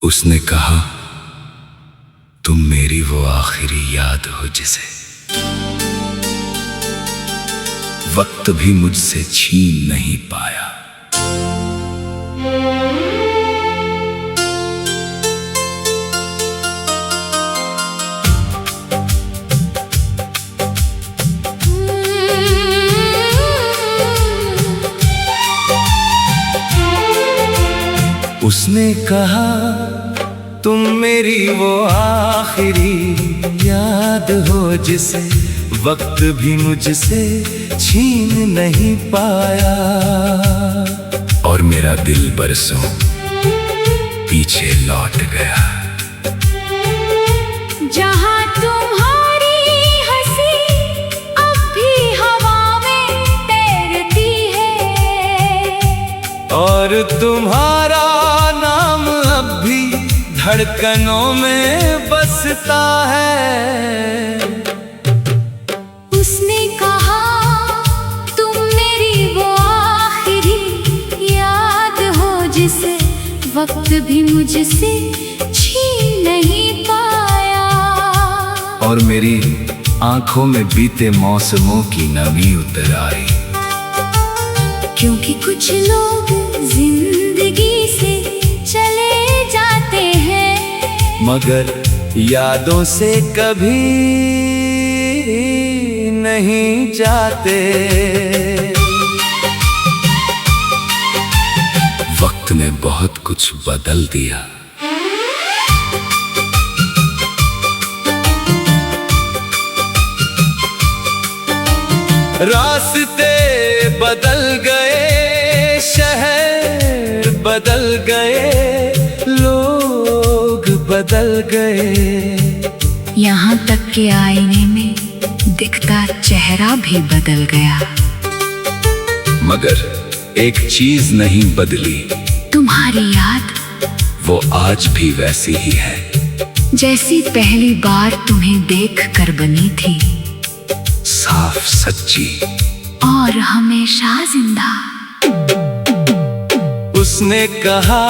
उसने कहा, तुम मेरी वो आखिरी याद हो जिसे वक्त भी मुझसे छीन नहीं पाया। उसने कहा, तुम मेरी वो आखिरी याद हो जिसे वक्त भी मुझसे छीन नहीं पाया। और मेरा दिल बरसों पीछे लौट गया, जहां तुम्हारी हंसी अब भी हवा में तैरती है, और तुम्हारा नाम अब भी धड़कनों में बसता है। उसने कहा, तुम मेरी वो आखिरी याद हो जिसे वक्त भी मुझसे छीन नहीं पाया। और मेरी आंखों में बीते मौसमों की नमी उतर आई, क्योंकि कुछ लोग जिंदगी से चले जाते हैं, मगर यादों से कभी नहीं जाते। वक्त ने बहुत कुछ बदल दिया, रास्ते बदल गए, शहर बदल गए, लोग बदल गए, यहाँ तक के आईने में दिखता चेहरा भी बदल गया। मगर एक चीज नहीं बदली, तुम्हारी याद वो आज भी वैसी ही है, जैसी पहली बार तुम्हें देख कर बनी थी, साफ सच्ची और हमेशा जिंदा। उसने कहा,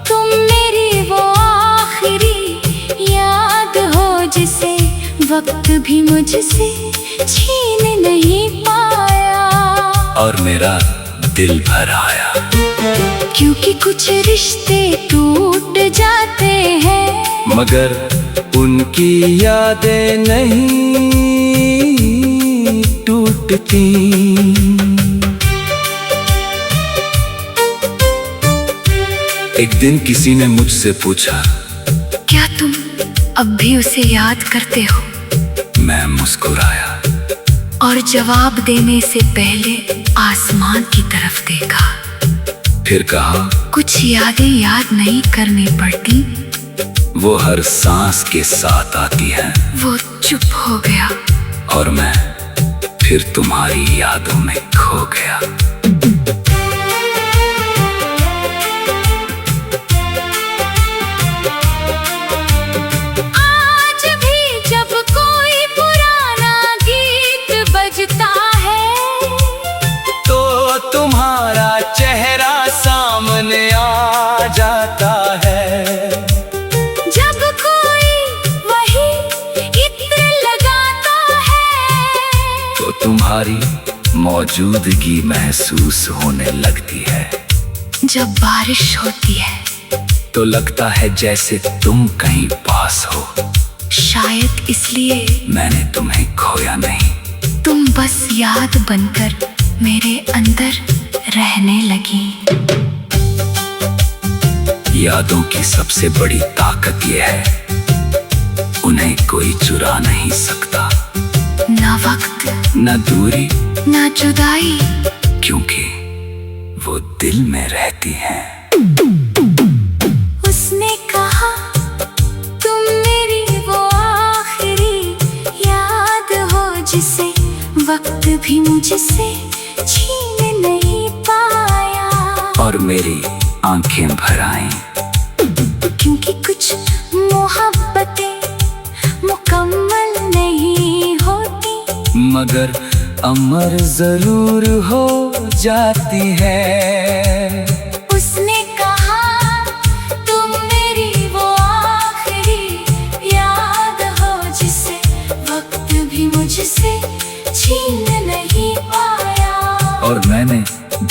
तुम मेरी वो आखिरी याद हो जिसे वक्त भी मुझसे छीन नहीं पाया। और मेरा दिल भर आया, क्योंकि कुछ रिश्ते टूट जाते हैं, मगर उनकी यादें नहीं टूटती। एक दिन किसी ने मुझसे पूछा, क्या तुम अब भी उसे याद करते हो? मैं मुस्कुराया और जवाब देने से पहले आसमान की तरफ देखा। फिर कहा, कुछ यादें याद नहीं करनी पड़ती, वो हर सांस के साथ आती है। वो चुप हो गया और मैं फिर तुम्हारी यादों में खो गया। आज भी जब कोई पुराना गीत बजता है, तो तुम्हारा चेहरा सामने आ जाता है। जब कोई वही इत्र लगाता है, तो तुम्हारी मौजूदगी महसूस होने लगती है। जब बारिश होती है, तो लगता है जैसे तुम कहीं पास हो, शायद इसलिए मैंने तुम्हें खोया नहीं। तुम बस याद बनकर मेरे अंदर रहने लगी। यादों की सबसे बड़ी ताकत यह है, उन्हें कोई चुरा नहीं सकता, ना वक्त, न दूरी, ना जुदाई, क्योंकि वो दिल में रहती हैं। उसने कहा, तुम मेरी वो आखिरी याद हो जिसे वक्त भी मुझसे छीन नहीं पाया। और मेरी आंखें भर आईं, क्योंकि कुछ मोहब्बतें मुकम्मल नहीं होती, मगर अमर जरूर हो जाती है। उसने कहा, तुम मेरी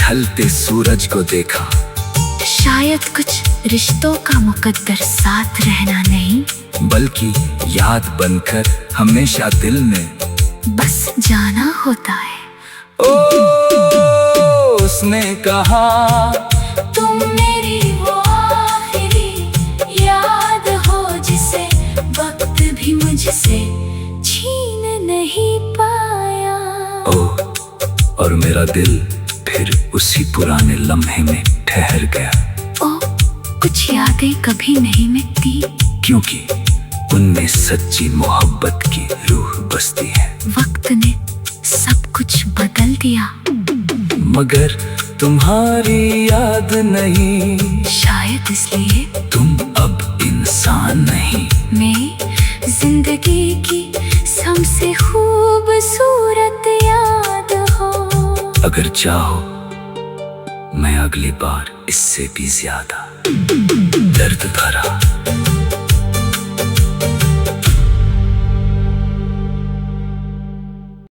ढलते सूरज को देखा। शायद कुछ रिश्तों का मुकद्दर साथ रहना नहीं, बल्कि याद बनकर हमेशा दिल में बस जाना होता है। ओ उसने कहा, तुम मेरी वो आखिरी याद हो जिसे वक्त भी मुझसे छीन नहीं पाया। ओ और मेरा दिल फिर उसी पुराने लम्हे में ठहर गया। ओ कुछ यादें कभी नहीं मिटती, क्योंकि उनमें सच्ची मोहब्बत की रूह बसती है। वक्त ने सब कुछ बदल दिया, मगर तुम्हारी याद नहीं, शायद इसलिए तुम अब इंसान नहीं। मैं जिंदगी की सबसे खूबसूरत याद हो। अगर चाहो मैं अगली बार इससे भी ज्यादा दर्द भरा